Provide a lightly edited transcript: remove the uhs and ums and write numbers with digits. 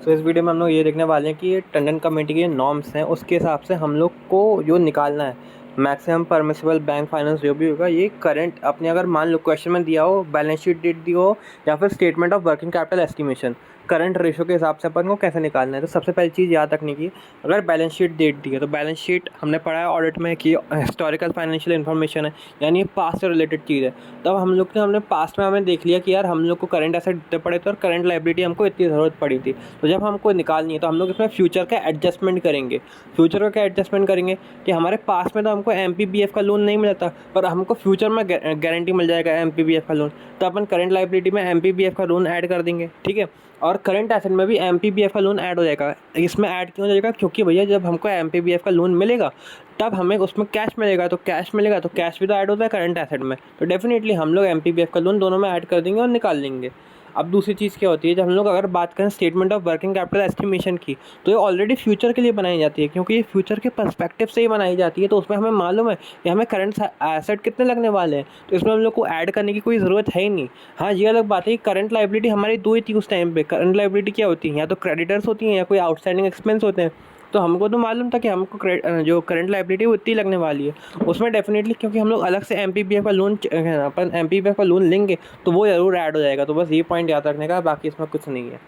इस वीडियो में हम लोग ये देखने वाले हैं कि ये टंडन कमेटी के नॉर्म्स हैं, उसके हिसाब से हम लोग को जो निकालना है मैक्सिमम परमिसिबल बैंक फाइनेंस जो भी होगा, ये करंट अपने अगर मान लो क्वेश्चन में दिया हो, बैलेंस शीट डेट दी हो या फिर statement of working capital estimation, current ratio के हिसाब से अपन को कैसे निकालना है। तो सबसे पहली चीज़ याद रखने की, अगर बैलेंस शीट डेट दी है तो बैलेंस शीट हमने पढ़ा है ऑडिट में कि हिस्टोरिकल फाइनेंशियल इन्फॉर्मेशन है, यानी पास्ट से रिलेटेड चीज़ है। तब हम लोग ने हमने पास्ट में हमें देख लिया कि यार हम लोग को करंट एसेट इतने पड़े थे और करंट लाइबिलिटी हमको इतनी ज़रूरत पड़ी थी। तो जब हमको निकालनी है तो हम लोग इसमें फ्यूचर का एडजस्टमेंट करेंगे। फ्यूचर का क्या एडजस्टमेंट करेंगे कि हमारे पास में तो हमको एमपीबीएफ का लोन नहीं मिला था, पर हमको फ्यूचर में गारंटी मिल जाएगा एमपीबीएफ का लोन, तो अपन करंट लाइबिलिटी में एमपीबीएफ का लोन ऐड कर देंगे। ठीक है, और करंट एसेट में भी एमपीबीएफ का लोन ऐड हो जाएगा। इसमें ऐड क्यों हो जाएगा? क्योंकि भैया जब हमको एमपीबीएफ का लोन मिलेगा तब हमें उसमें कैश मिलेगा, तो कैश भी तो ऐड होता है करंट एसेट में। तो डेफिनेटली हम लोग एमपीबीएफ का लोन दोनों में ऐड कर देंगे और निकाल लेंगे। अब दूसरी चीज़ क्या होती है, जब हम लोग अगर बात करें statement of working capital estimation की, तो ये ऑलरेडी फ्यूचर के लिए बनाई जाती है, क्योंकि ये फ्यूचर के पर्सपेक्टिव से ही बनाई जाती है। तो उसमें हमें मालूम है कि हमें करंट एसेट कितने लगने वाले हैं, तो इसमें हम लोग को ऐड करने की कोई ज़रूरत है ही नहीं। हाँ, ये अलग बात है कि करंट लाइबिलिटी हमारी दो ही थी उस टाइम पे। करंट लाइबिलिटी क्या होती है, या तो क्रेडिटर्स होती हैं या कोई आउटस्टैंडिंग एक्सपेंस होते हैं। तो हमको तो मालूम था कि हमको जो करंट लाइबिलिटी वो इतनी लगने वाली है। उसमें डेफिनेटली क्योंकि हम लोग अलग से एमपीबीएफ का लोन अपन एमपीबीएफ का लोन लेंगे तो वो ज़रूर ऐड हो जाएगा। तो बस ये पॉइंट याद रखने का, बाकी इसमें कुछ नहीं है।